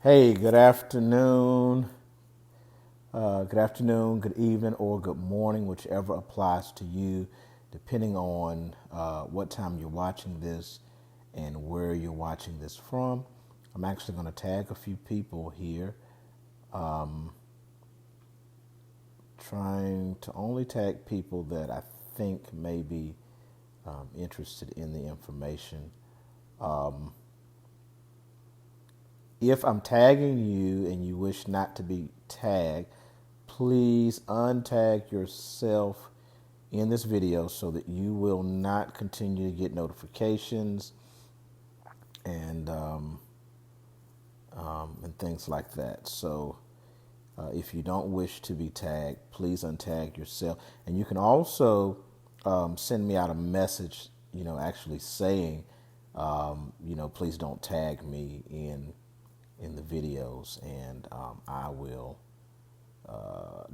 Hey, good evening, or good morning, whichever applies to you, depending on what time you're watching this and where you're watching this from. I'm actually going to tag a few people here, trying to only tag people that I think may be interested in the information. If I'm tagging you and you wish not to be tagged, please untag yourself in this video so that you will not continue to get notifications and and things like that. So if you don't wish to be tagged, please untag yourself. And you can also send me out a message, actually saying, please don't tag me in the videos, and I will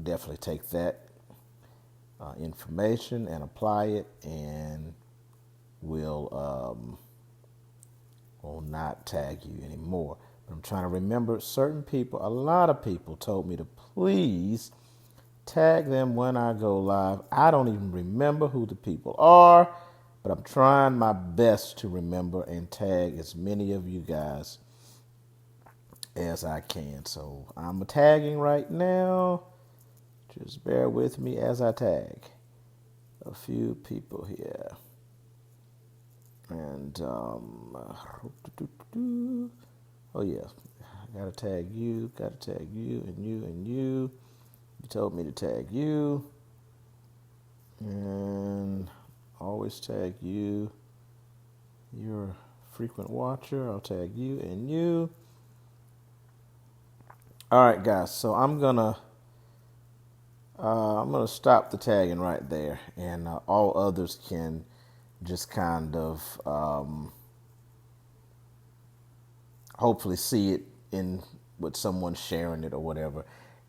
definitely take that information and apply it, and will not tag you anymore. But I'm trying to remember certain people. A lot of people told me to please tag them when I go live. I don't even remember who the people are, but I'm trying my best to remember and tag as many of you guys as I can. So I'm tagging right now. Just bear with me as I tag a few people here. And oh yeah, I gotta tag you, and you, and you. You told me to tag you, and always tag you. You're a frequent watcher. I'll tag you and you. All right, guys. So I'm gonna stop the tagging right there, and all others can just kind of hopefully see it in with someone sharing it or whatever.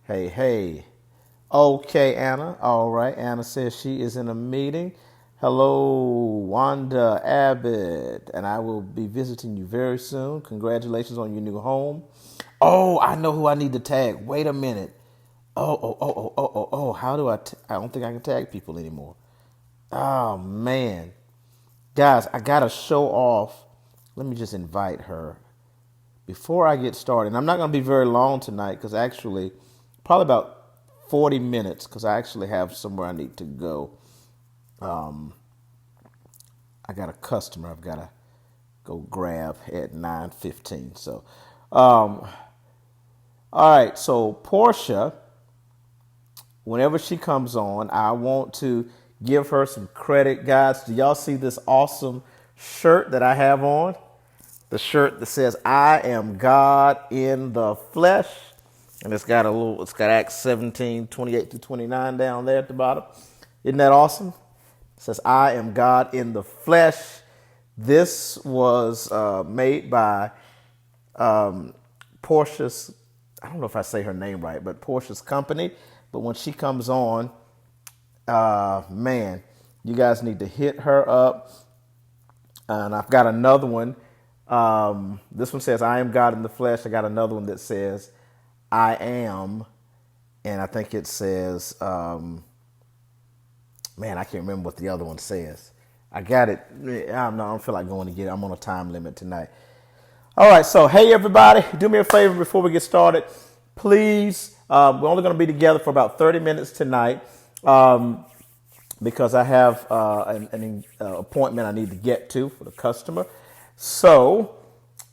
Hey. Okay, Anna. All right. Anna says she is in a meeting. Hello, Wanda Abbott, and I will be visiting you very soon. Congratulations on your new home. Oh, I know who I need to tag. Wait a minute. Oh. How do I don't think I can tag people anymore. Oh, man. Guys, I got to show off. Let me just invite her before I get started. And I'm not going to be very long tonight because actually, probably about 40 minutes because I actually have somewhere I need to go. I got a customer I've got to go grab at 9:15. So, all right. So Portia, whenever she comes on, I want to give her some credit. Guys, do y'all see this awesome shirt that I have on? The shirt that says, I am God in the flesh. And it's got Acts 17, 28 to 29 down there at the bottom. Isn't that awesome? It says, I am God in the flesh. This was made by Portia's, I don't know if I say her name right, but Portia's company. But when she comes on, man, you guys need to hit her up. And I've got another one. This one says, I am God in the flesh. I got another one that says, I am. And I think it says, man, I can't remember what the other one says. I got it. I don't feel like going to get it. I'm on a time limit tonight. All right. So, hey, everybody, do me a favor before we get started. Please, we're only going to be together for about 30 minutes tonight because I have an appointment I need to get to for the customer. So,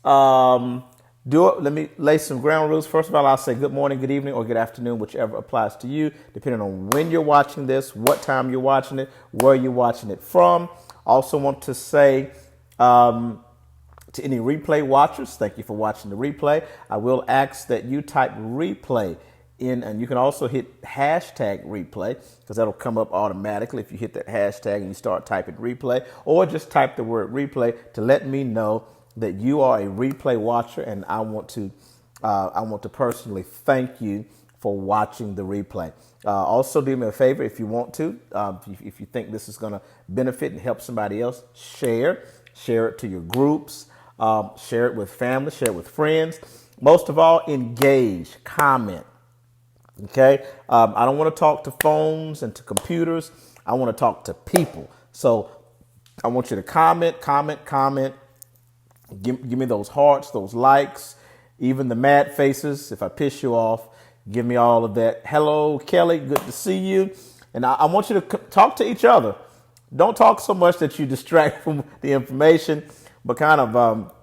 let me lay some ground rules. First of all, I'll say good morning, good evening, or good afternoon, whichever applies to you, depending on when you're watching this, what time you're watching it, where you're watching it from. Also want to say to any replay watchers, thank you for watching the replay. I will ask that you type replay in, and you can also hit hashtag replay because that'll come up automatically if you hit that hashtag and you start typing replay, or just type the word replay to let me know that you are a replay watcher, and I want to personally thank you for watching the replay. Also, do me a favor if you want to, if you think this is going to benefit and help somebody else, share it to your groups, share it with family, share it with friends. Most of all, engage, comment. Okay. I don't want to talk to phones and to computers. I want to talk to people. So I want you to comment. Give me those hearts, those likes, even the mad faces. If I piss you off, give me all of that. Hello, Kelly. Good to see you. And I want you to talk to each other. Don't talk so much that you distract from the information, but kind of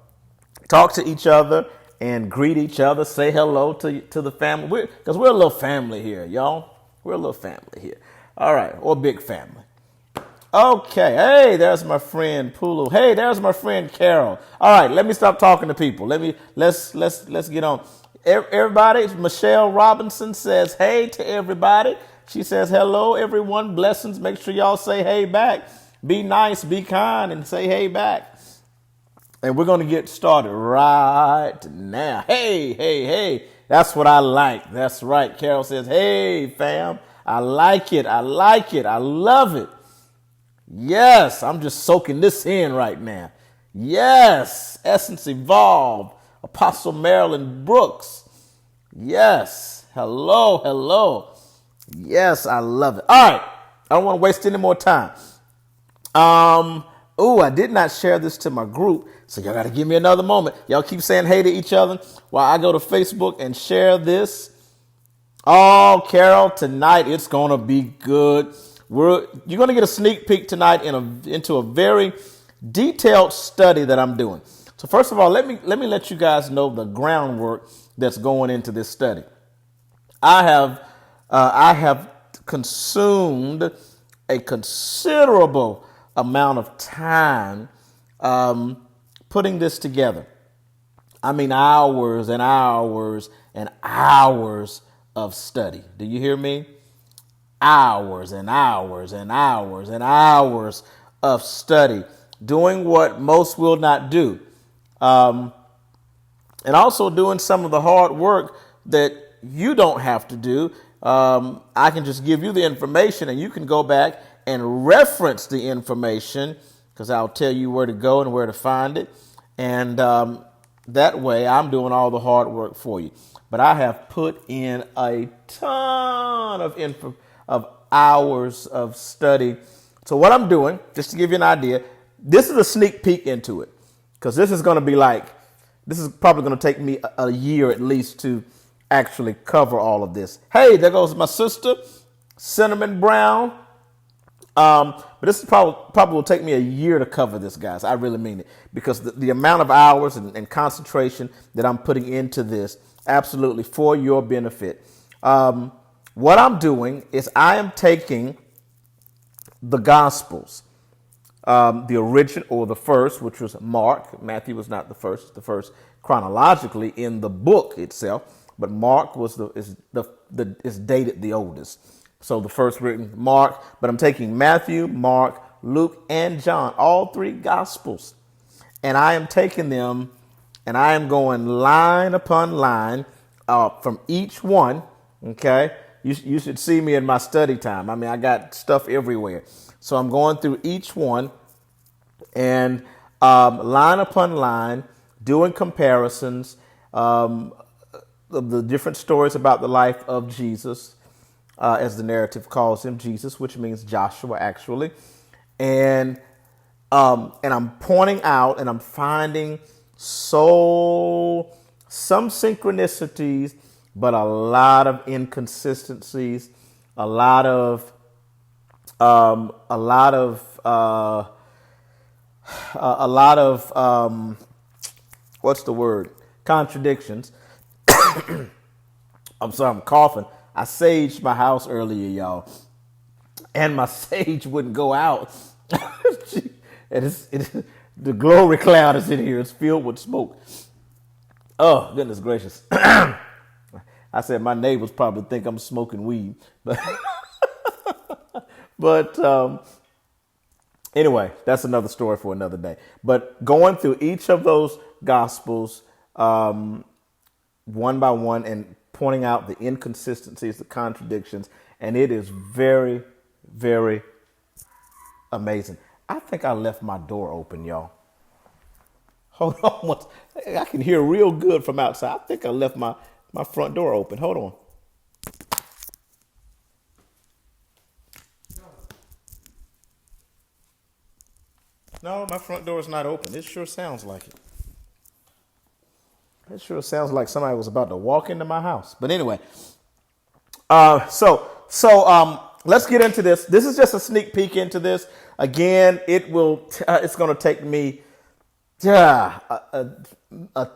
talk to each other and greet each other. Say hello to the family. Because we're a little family here, y'all. We're a little family here. All right. Or big family. Okay. Hey, there's my friend Pulu. Hey, there's my friend Carol. All right. Let me stop talking to people. Let's get on. Everybody, Michelle Robinson says hey to everybody. She says hello, everyone. Blessings. Make sure y'all say hey back. Be nice, be kind, and say hey back. And we're going to get started right now. Hey. That's what I like. That's right. Carol says, hey, fam. I like it. I love it. Yes, I'm just soaking this in right now. Yes, Essence Evolved. Apostle Marilyn Brooks. Yes. Hello. Yes, I love it. All right. I don't want to waste any more time. I did not share this to my group, so y'all got to give me another moment. Y'all keep saying hey to each other while I go to Facebook and share this. Oh, Carol, tonight it's going to be good. You're going to get a sneak peek tonight into a very detailed study that I'm doing. So first of all, let me let you guys know the groundwork that's going into this study. I have consumed a considerable amount of time putting this together. I mean, hours and hours and hours of study. Do you hear me? Hours and hours and hours and hours of study, doing what most will not do. And also doing some of the hard work that you don't have to do. I can just give you the information and you can go back and reference the information because I'll tell you where to go and where to find it. And that way I'm doing all the hard work for you. But I have put in a ton of hours of study. So what I'm doing, just to give you an idea, this is a sneak peek into it because this is probably going to take me a year at least to actually cover all of this. Hey, there goes my sister, Cinnamon Brown. But this is probably will take me a year to cover this, guys. I really mean it because the amount of hours and concentration that I'm putting into this, absolutely for your benefit. What I'm doing is I am taking the Gospels, the original or the first, which was Mark. Matthew was not the first chronologically in the book itself, but Mark is dated the oldest. So the first written Mark, but I'm taking Matthew, Mark, Luke, and John, all three Gospels, and I am taking them and I am going line upon line from each one. Okay. You should see me in my study time. I mean, I got stuff everywhere. So I'm going through each one and line upon line, doing comparisons of the different stories about the life of Jesus, as the narrative calls him, Jesus, which means Joshua, actually. And I'm pointing out and I'm finding some synchronicities, but a lot of inconsistencies, a lot of what's the word? Contradictions. I'm sorry, I'm coughing. I saged my house earlier, y'all, and my sage wouldn't go out. The glory cloud is in here. It's filled with smoke. Oh, goodness gracious. I said my neighbors probably think I'm smoking weed. But anyway, that's another story for another day. But going through each of those Gospels one by one and pointing out the inconsistencies, the contradictions, and it is very, very amazing. I think I left my door open, y'all. Hold on. I can hear real good from outside. I think I left my front door open. Hold on. No, my front door is not open. It sure sounds like it. It sure sounds like somebody was about to walk into my house. But anyway, let's get into this. This is just a sneak peek into this. Again, it's going to take me a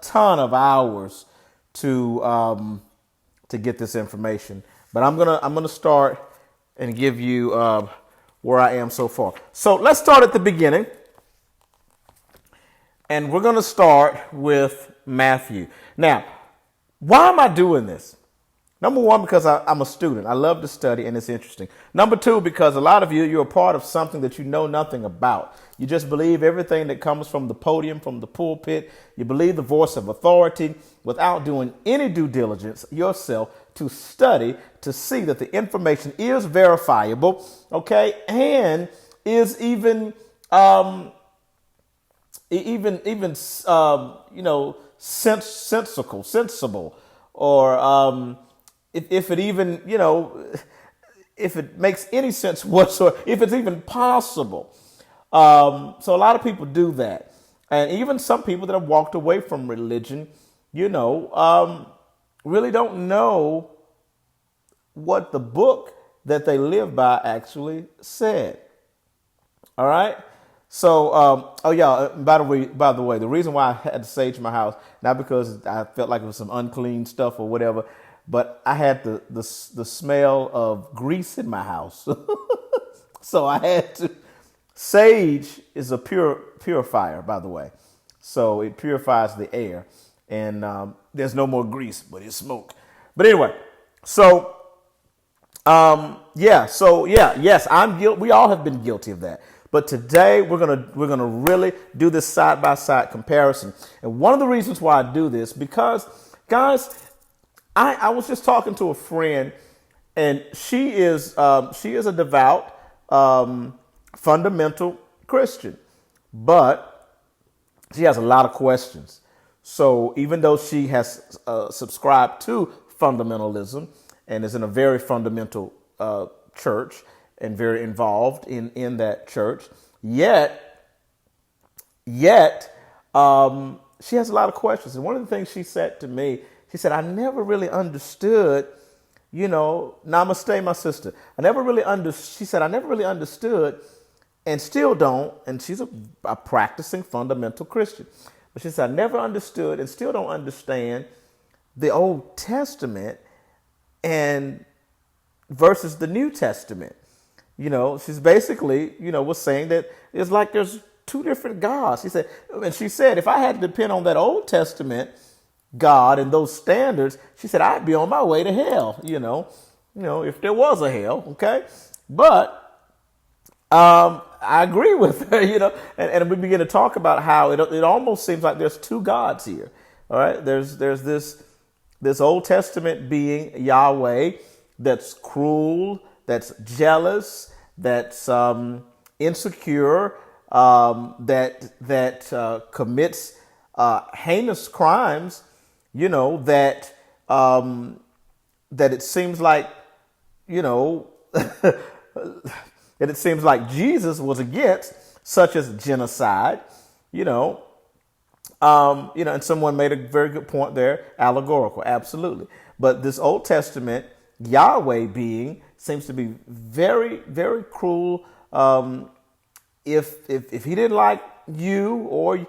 ton of hours to get this information. But I'm gonna start and give you where I am so far. So let's start at the beginning. And we're going to start with Matthew. Now, why am I doing this? Number one, because I'm a student. I love to study and it's interesting. Number two, because a lot of you're a part of something that you know nothing about. You just believe everything that comes from the podium, from the pulpit. You believe the voice of authority without doing any due diligence yourself to study to see that the information is verifiable, okay, and is even sensible, or if it even, if it makes any sense whatsoever, if it's even possible. So a lot of people do that. And even some people that have walked away from religion, really don't know what the book that they live by actually said. All right. So, by the way, the reason why I had to sage my house, not because I felt like it was some unclean stuff or whatever, but I had the smell of grease in my house. So I had to. Sage is a purifier, by the way. So it purifies the air, and there's no more grease, but it's smoke. But anyway, yes, I'm guilty. We all have been guilty of that. But today we're gonna really do this side by side comparison. And one of the reasons why I do this, because guys, I was just talking to a friend, and she is a devout fundamental Christian, but she has a lot of questions. So even though she has subscribed to fundamentalism and is in a very fundamental church and very involved in that church, yet she has a lot of questions. And one of the things she said to me, she said, I never really understood, namaste, my sister. I never really understood and still don't. And she's a practicing fundamental Christian. But she said, I never understood and still don't understand the Old Testament and versus the New Testament. She's basically, was saying that it's like there's two different gods. She said, if I had to depend on that Old Testament God and those standards, she said, I'd be on my way to hell, if there was a hell. Okay. But, I agree with her, and we begin to talk about how it almost seems like there's two gods here. All right. There's this Old Testament being Yahweh that's cruel, that's jealous, that's insecure, that commits heinous crimes, that it seems like, that it seems like Jesus was against, such as genocide, and someone made a very good point there, allegorical, absolutely. But this Old Testament Yahweh being seems to be very, very cruel. If he didn't like you or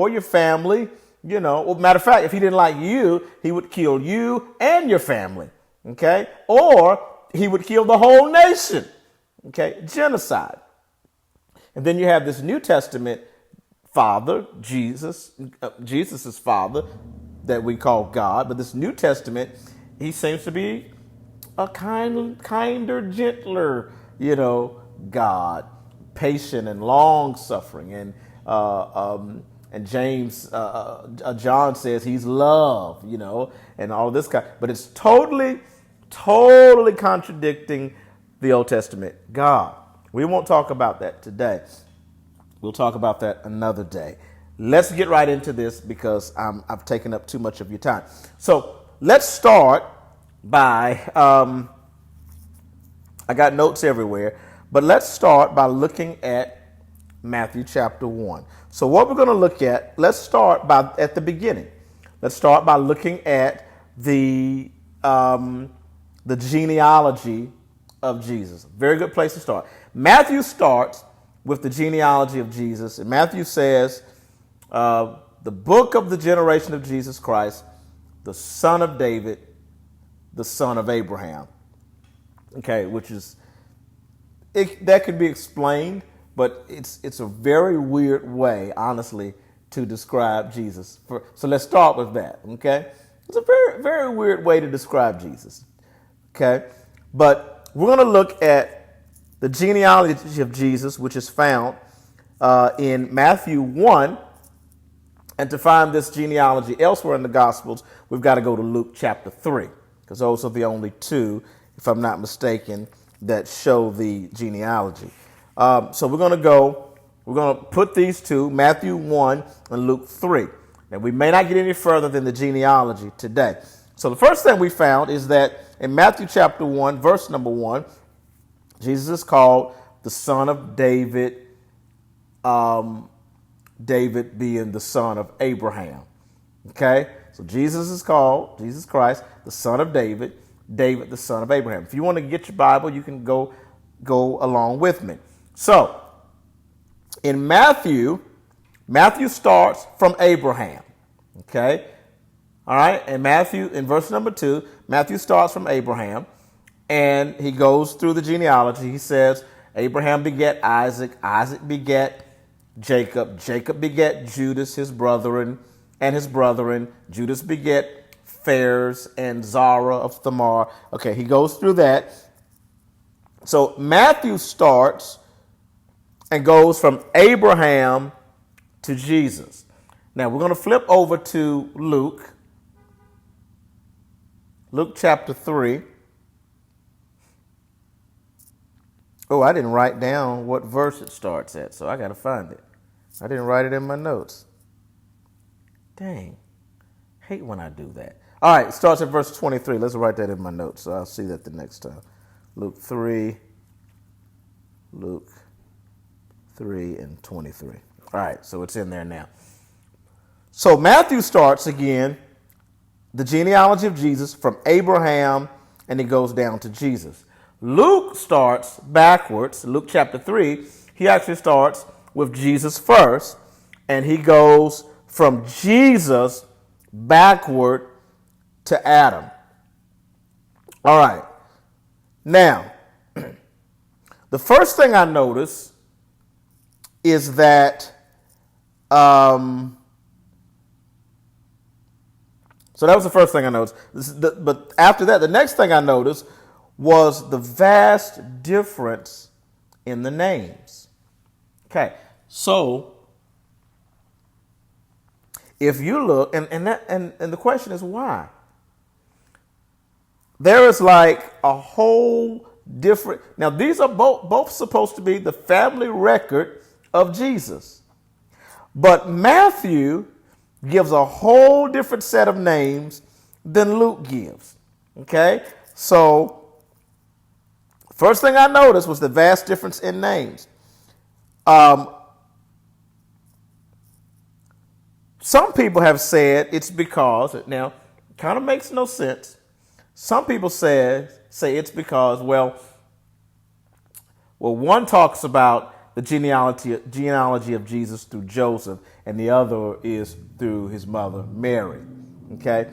your family, matter of fact, if he didn't like you, he would kill you and your family. Okay. Or he would kill the whole nation. Okay. Genocide. And then you have this New Testament Father, Jesus's Father that we call God. But this New Testament, he seems to be a kinder, gentler, God, patient and long suffering. And James, John says he's love, and all this kind. But it's totally contradicting the Old Testament God. We won't talk about that today. We'll talk about that another day. let's get right into this because I've taken up too much of your time. So let's start by, I got notes everywhere, but let's start by looking at Matthew chapter 1. So what we're going to look at, let's start at the beginning. Let's start by looking at the genealogy of Jesus. Very good place to start. Matthew starts with the genealogy of Jesus, and Matthew says, the book of the generation of Jesus Christ, the son of David, the son of Abraham. Okay, which is, that could be explained, but it's a very weird way, honestly, to describe Jesus. So let's start with that, okay? It's a very, very weird way to describe Jesus, okay? But we're going to look at the genealogy of Jesus, which is found in Matthew 1. And to find this genealogy elsewhere in the Gospels, we've got to go to Luke chapter 3, because those are the only two, if I'm not mistaken, that show the genealogy. So we're going to put these two, Matthew 1 and Luke 3. And we may not get any further than the genealogy today. So the first thing we found is that in Matthew chapter 1, verse number 1, Jesus is called the son of David, David being the son of Abraham. Okay? So Jesus Christ, the son of David, David, the son of Abraham. If you want to get your Bible, you can go along with me. So, in Matthew starts from Abraham. Okay? All right? And Matthew, in verse number 2, Matthew starts from Abraham, and he goes through the genealogy. He says, Abraham begat Isaac, Isaac begat Jacob, Jacob begat Judas, his brethren, Judas begat Phares and Zara of Thamar. Okay, he goes through that. So Matthew starts and goes from Abraham to Jesus. Now we're going to flip over to Luke chapter 3. Oh, I didn't write down what verse it starts at, so I got to find it. I didn't write it in my notes. Dang. Hate when I do that. All right, it starts at verse 23. Let's write that in my notes, so I'll see that the next time. Luke 3 and 23. All right, so it's in there now. So Matthew starts again, the genealogy of Jesus from Abraham, and he goes down to Jesus. Luke starts backwards. Luke chapter 3, he actually starts with Jesus first, and he goes from Jesus backward to Adam. All right. Now, the first thing I notice is that, so that was the first thing I noticed. But after that, the next thing I noticed was the vast difference in the names. Okay, so if you look, and the question is why? There is like a whole different. Now these are both supposed to be the family record of Jesus, but Matthew gives a whole different set of names than Luke gives. Okay, so first thing I noticed was the vast difference in names. Some people have said it's because, now, it kind of makes no sense. Some people say it's because, well, one talks about the genealogy of Jesus through Joseph, and the other is through his mother, Mary. Okay?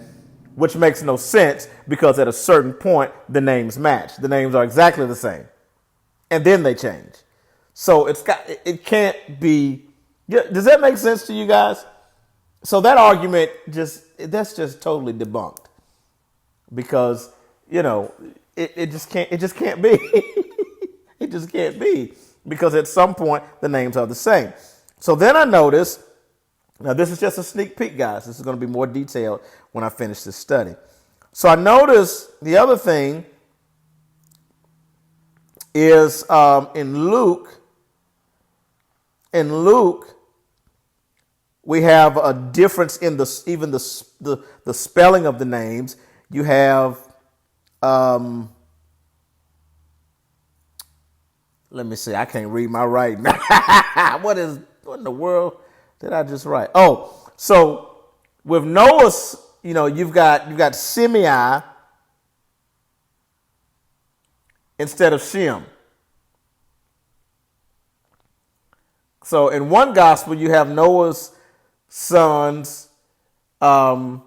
Which makes no sense because at a certain point, the names match. The names are exactly the same. And then they change. So it can't be. Does that make sense to you guys? So that argument that's just totally debunked because, it just can't be. It just can't be because at some point the names are the same. So then I noticed, now this is just a sneak peek, guys. This is going to be more detailed when I finish this study. So I noticed the other thing is in Luke, We have a difference in the spelling of the names. You have, let me see, I can't read my writing. What in the world did I just write? Oh, so with Noah's, you've got Simei instead of Shem. So in one gospel, you have Noah's sons. I'm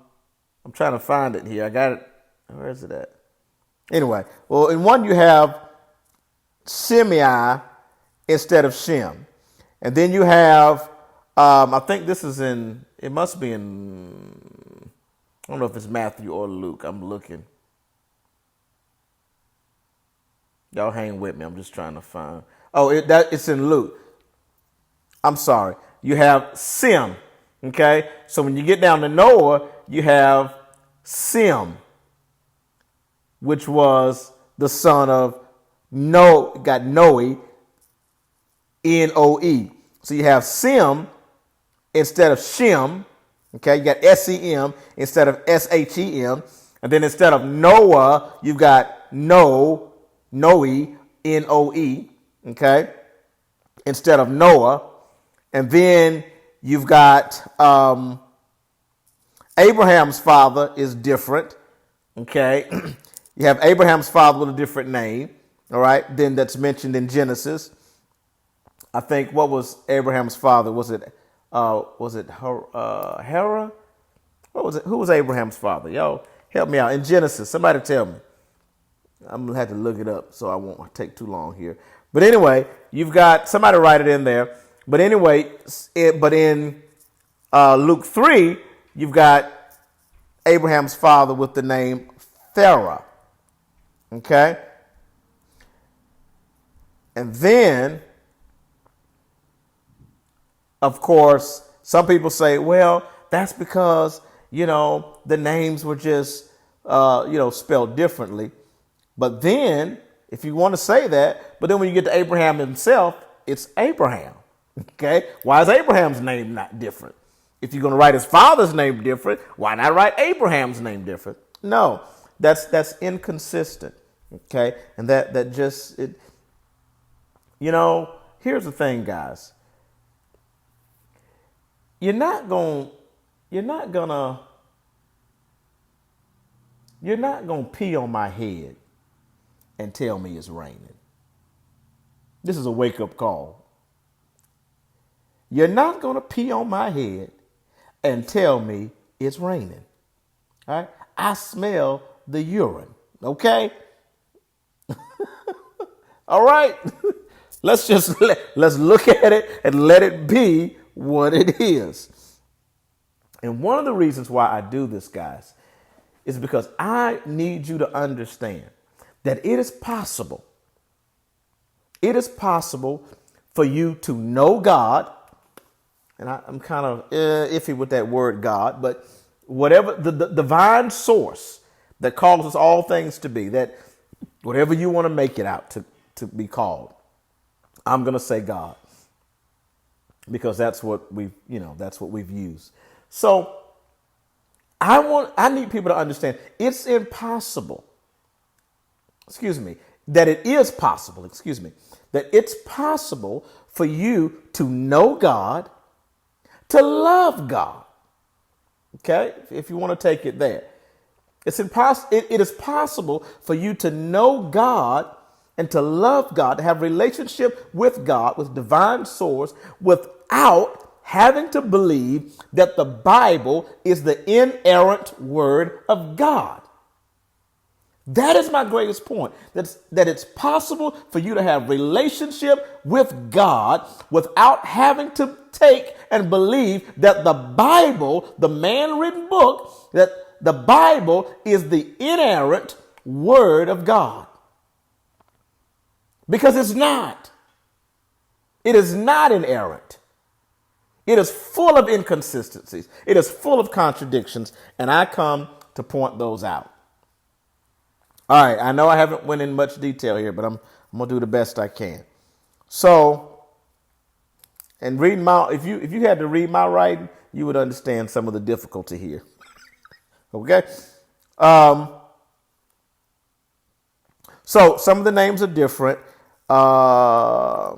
trying to find it here. I got it. Where is it at? Anyway, well, in one you have Simei instead of Shem. And then you have, I think this is it must be in, I don't know if it's Matthew or Luke. I'm looking. Y'all hang with me. I'm just trying to find. Oh, it's in Luke. I'm sorry. You have Sem. Okay. So when you get down to Noah, you have Sem, which was the son of Noe, got Noe, Noe. So you have Sem instead of Shem. Okay. You got Sem instead of Shem. And then instead of Noah, you've got Noe, Noe. Okay. Instead of Noah. And then you've got Abraham's father is different. Okay. You have Abraham's father with a different name. All right. Then that's mentioned in Genesis. I think, what was Abraham's father? Was it Hera? What was it? Who was Abraham's father? Yo, help me out. In Genesis, somebody tell me. I'm going to have to look it up so I won't take too long here. But anyway, you've got, somebody write it in there. But anyway, in Luke 3, you've got Abraham's father with the name Terah. Okay? And then, of course, some people say, well, that's because, the names were just, spelled differently. But then, if you want to say that, but then when you get to Abraham himself, it's Abraham. Okay? Why is Abraham's name not different? If you're going to write his father's name different, why not write Abraham's name different? No, that's inconsistent. Okay? And that just, here's the thing, guys. You're not going to pee on my head and tell me it's raining. This is a wake-up call. You're not going to pee on my head and tell me it's raining. All right? I smell the urine. Okay? All right? Let's look at it and let it be what it is. And one of the reasons why I do this, guys, is because I need you to understand that it is possible. It is possible for you to know God. And I'm kind of iffy with that word God, but whatever the divine source that causes all things to be, that whatever you want to make it out to be called, I'm going to say God, because that's what we've used. So I need people to understand it's impossible. That it is possible, that it's possible for you to know God, to love God. Okay? If you want to take it there. It is possible for you to know God and to love God, to have a relationship with God, with divine source, without having to believe that the Bible is the inerrant word of God. That is my greatest point. That it's possible for you to have relationship with God without having to take and believe that the Bible, the man-written book, that the Bible is the inerrant word of God. Because it's not. It is not inerrant. It is full of inconsistencies. It is full of contradictions, and I come to point those out. All right, I know I haven't went in much detail here, but I'm going to do the best I can. So, And reading my, if you had to read my writing, you would understand some of the difficulty here. Okay. Um, so some of the names are different. Uh,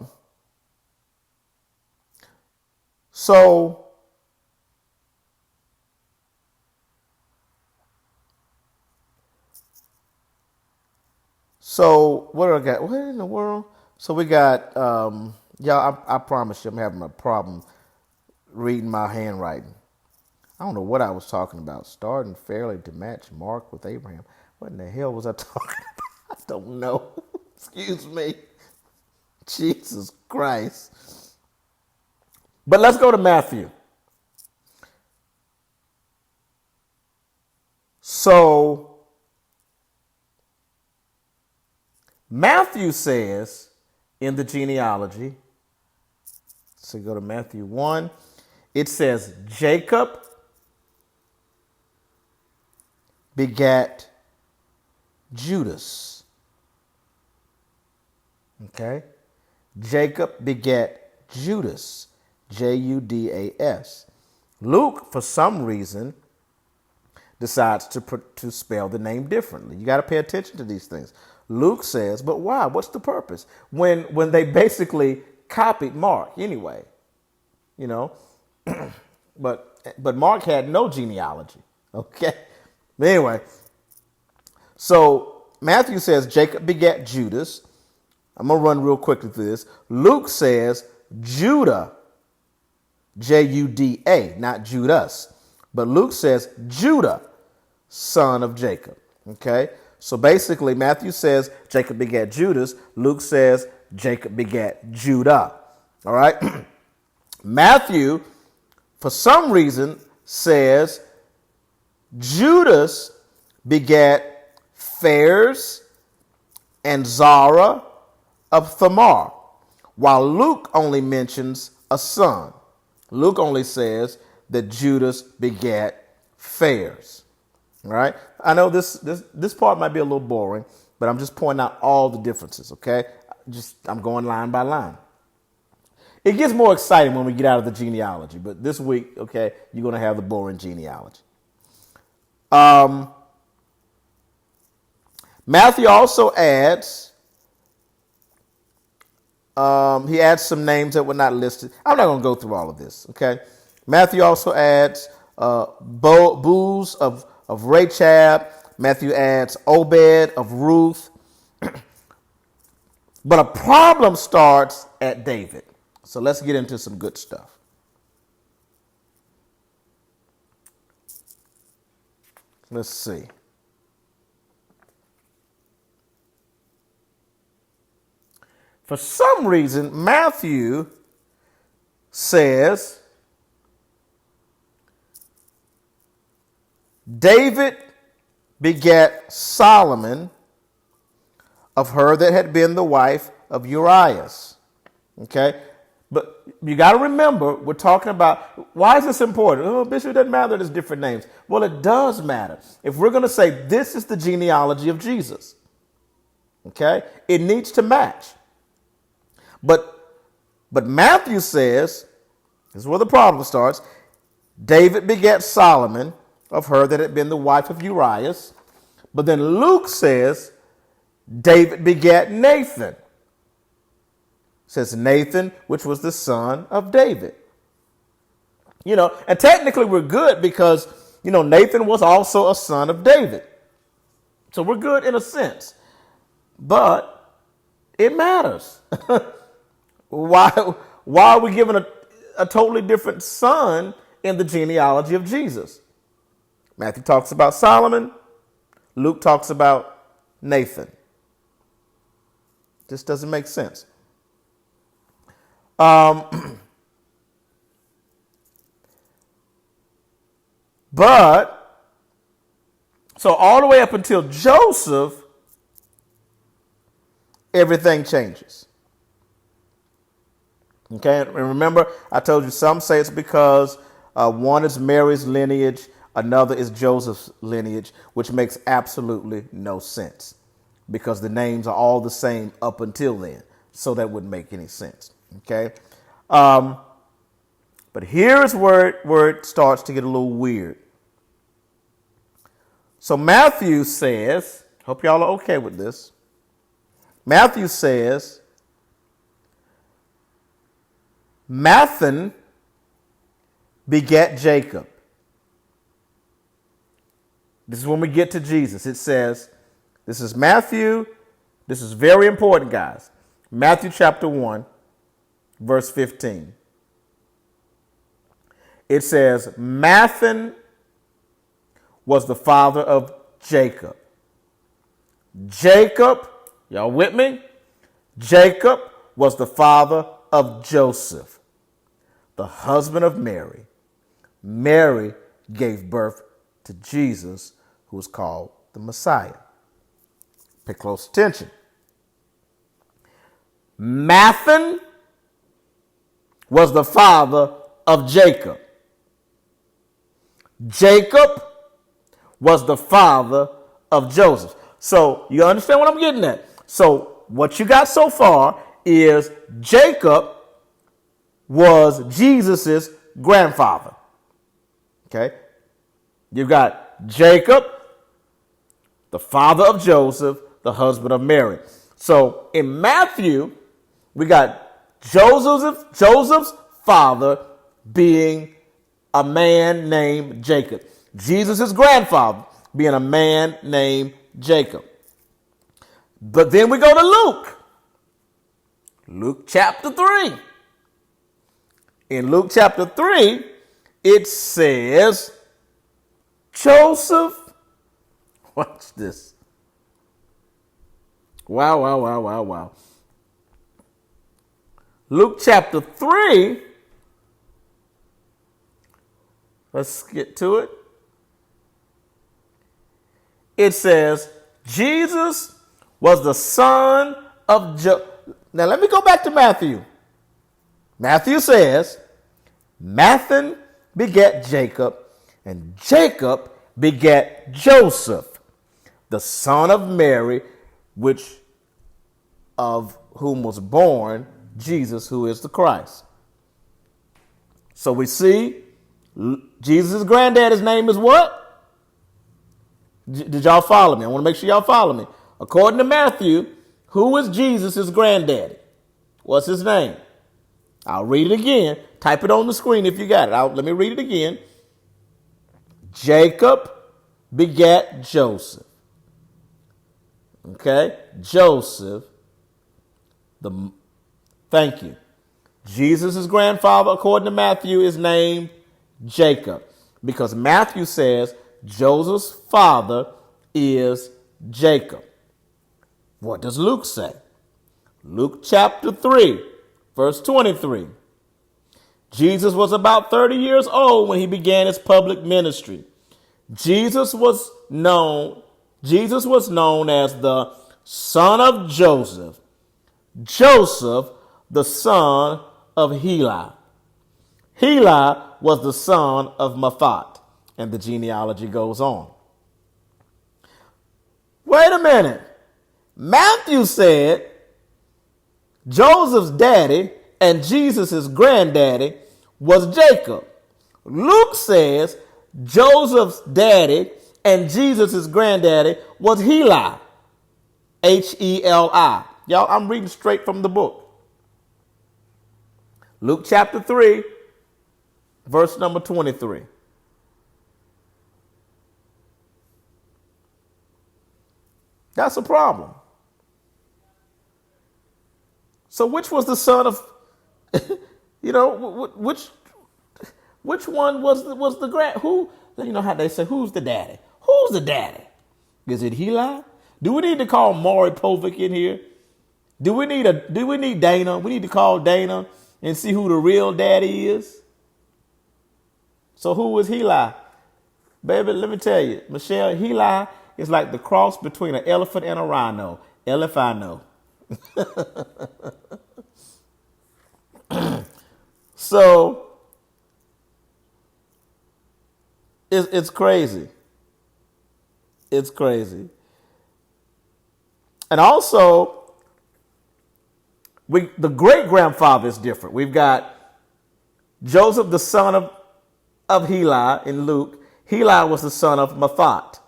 so So what do I got? What in the world? So we got y'all. I promise you, I'm having a problem reading my handwriting. I don't know what I was talking about. Starting fairly to match Mark with Abraham. What in the hell was I talking about? I don't know. Excuse me. Jesus Christ. But let's go to Matthew. So Matthew says in the genealogy, so go to Matthew 1, it says Jacob begat Judas. Okay? Jacob begat Judas. Judas. Luke, for some reason, decides to spell the name differently. You got to pay attention to these things. Luke says, but why? What's the purpose? When they basically copied Mark anyway, you know, but Mark had no genealogy. Okay. Anyway, so Matthew says Jacob begat Judas. I'm going to run real quickly through this. Luke says Judah, Juda, not Judas. But Luke says Judah, son of Jacob. Okay. So basically, Matthew says Jacob begat Judas. Luke says Jacob begat Judah. All right. Matthew, for some reason, says Judas begat Phares and Zara of Thamar, while Luke only mentions a son. Luke only says that Judas begat Phares. All right. I know this part might be a little boring, but I'm just pointing out all the differences. Okay. I'm going line by line. It gets more exciting when we get out of the genealogy, but this week, okay, you're going to have the boring genealogy. Matthew also adds, he adds some names that were not listed. I'm not going to go through all of this, okay? Matthew also adds Boaz of Rachab. Matthew adds Obed of Ruth. But a problem starts at David. So let's get into some good stuff. Let's see. For some reason, Matthew says David begat Solomon of her that had been the wife of Urias. Okay? But you got to remember, we're talking about, why is this important? Oh, Bishop, it doesn't matter, there's different names. Well, it does matter. If we're going to say this is the genealogy of Jesus, okay, it needs to match. But Matthew says, this is where the problem starts, David begat Solomon of her that had been the wife of Urias. But then Luke says, David begat Nathan. Says Nathan, which was the son of David. You know, and technically we're good because, you know, Nathan was also a son of David. So we're good in a sense. But it matters. Why are we given a totally different son in the genealogy of Jesus? Matthew talks about Solomon. Luke talks about Nathan. This doesn't make sense. But, so all the way up until Joseph, everything changes. Okay, and remember, I told you some say it's because one is Mary's lineage, another is Joseph's lineage, which makes absolutely no sense because the names are all the same up until then. So that wouldn't make any sense. Okay. But here is where it starts to get a little weird. So Matthew says, hope y'all are okay with this. Matthew says, Mathan begat Jacob. This is when we get to Jesus. It says, this is Matthew. This is very important, guys. Matthew chapter 1, verse 15. It says, Mathan was the father of Jacob. Jacob, y'all with me? Jacob was the father of Joseph, the husband of Mary. Mary gave birth to Jesus, who was called the Messiah. Pay close attention. Mathan was the father of Jacob. Jacob was the father of Joseph. So you understand what I'm getting at? So what you got so far is Jacob was Jesus's grandfather. Okay? You've got Jacob, the father of Joseph, the husband of Mary. So in Matthew, we got Joseph's father being a man named Jacob. Jesus' grandfather being a man named Jacob. But then we go to Luke. Luke chapter 3. In Luke chapter 3, it says, Joseph, watch this. Wow. Luke chapter 3, let's get to it. It says, Jesus was the son of Joseph. Now let me go back to Matthew. Matthew says, Mathan begat Jacob, and Jacob begat Joseph, the son of Mary, which of whom was born Jesus, who is the Christ. So we see Jesus' granddaddy's name is what? Did y'all follow me? I want to make sure y'all follow me. According to Matthew, who is Jesus' granddaddy? What's his name? I'll read it again. Type it on the screen if you got it. Let me read it again. Jacob begat Joseph. Okay? Joseph. Thank you. Jesus' grandfather, according to Matthew, is named Jacob. Because Matthew says Joseph's father is Jacob. What does Luke say? Luke chapter 3, verse 23. Jesus was about 30 years old when he began his public ministry. Jesus was known as the son of Joseph. Joseph, the son of Heli. Heli was the son of Maphat. And the genealogy goes on. Wait a minute. Matthew said Joseph's daddy and Jesus' granddaddy was Jacob. Luke says Joseph's daddy and Jesus' granddaddy was Heli. Heli. Y'all, I'm reading straight from the book. Luke chapter 3, verse number 23. That's a problem. So which was the son of, which one was the grand, who, you know how they say, who's the daddy? Who's the daddy? Is it Heli? Do we need to call Maury Povich in here? Do we need Dana? We need to call Dana and see who the real daddy is. So who was Heli? Baby, let me tell you, Michelle, Heli is like the cross between an elephant and a rhino. Elephino. So it's crazy. It's crazy. And also, the great grandfather is different. We've got Joseph, the son of Heli in Luke. Heli was the son of Mathat.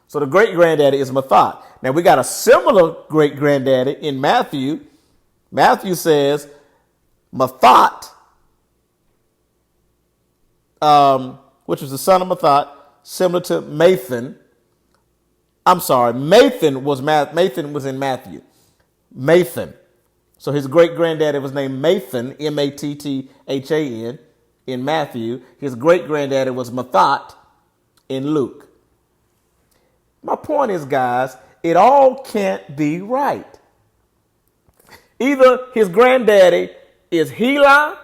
So the great granddaddy is Mathat. Now we got a similar great granddaddy in Matthew. Matthew says Mathat, which was the son of Mathat, similar to Mathan. I'm sorry, Mathan was in Matthew. Mathan. So his great granddaddy was named Mathan, Matthan, in Matthew. His great granddaddy was Mathat in Luke. My point is, guys, it all can't be right. Either his granddaddy is Heli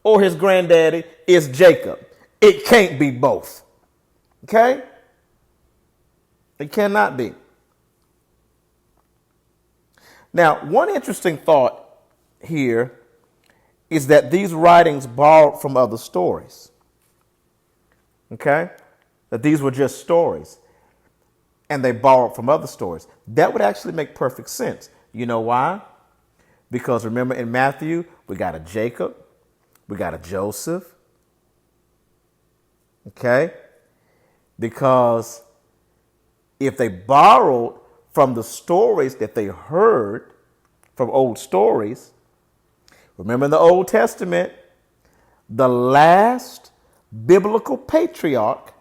or his granddaddy is Jacob. It can't be both. Okay? It cannot be. Now, one interesting thought here is that these writings borrowed from other stories. Okay? That these were just stories. And they borrowed from other stories. That would actually make perfect sense. You know why? Because remember in Matthew, we got a Jacob, we got a Joseph. Okay? Because if they borrowed from the stories that they heard from old stories, remember in the Old Testament, the last biblical patriarch,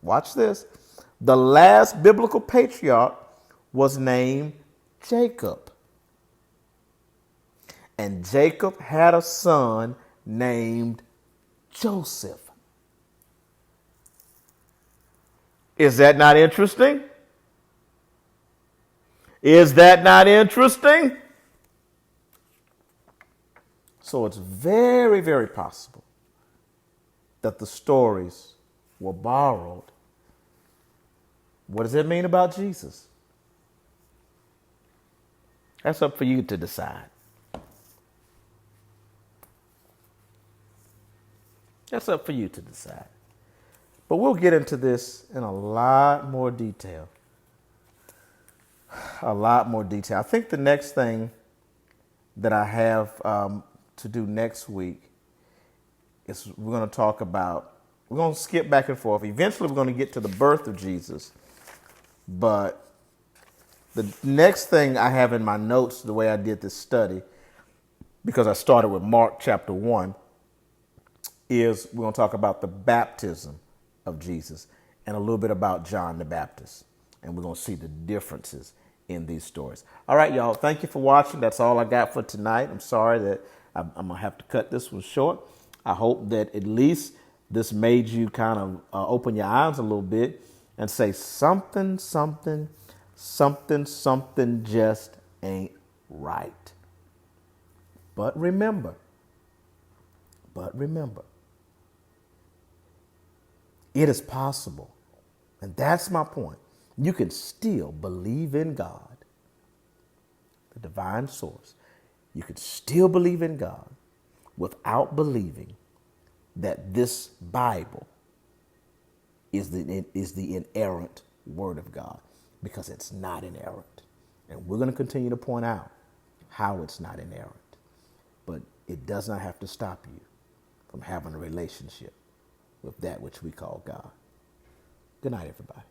watch this, the last biblical patriarch was named Jacob. And Jacob had a son named Joseph. Is that not interesting? Is that not interesting? So it's very, very possible that the stories were borrowed. What does that mean about Jesus? That's up for you to decide. That's up for you to decide. But we'll get into this in a lot more detail. A lot more detail. I think the next thing that I have to do next week is we're going to skip back and forth. Eventually, we're going to get to the birth of Jesus. But the next thing I have in my notes, the way I did this study, because I started with Mark chapter 1, is we're going to talk about the baptism of Jesus and a little bit about John the Baptist. And we're going to see the differences in these stories. All right, y'all. Thank you for watching. That's all I got for tonight. I'm sorry that I'm going to have to cut this one short. I hope that at least this made you kind of open your eyes a little bit and say something just ain't right. But remember, it is possible. And that's my point. You can still believe in God, the divine source. You can still believe in God without believing that this Bible is the inerrant word of God, because it's not inerrant. And we're going to continue to point out how it's not inerrant. But it does not have to stop you from having a relationship with that which we call God. Good night, everybody.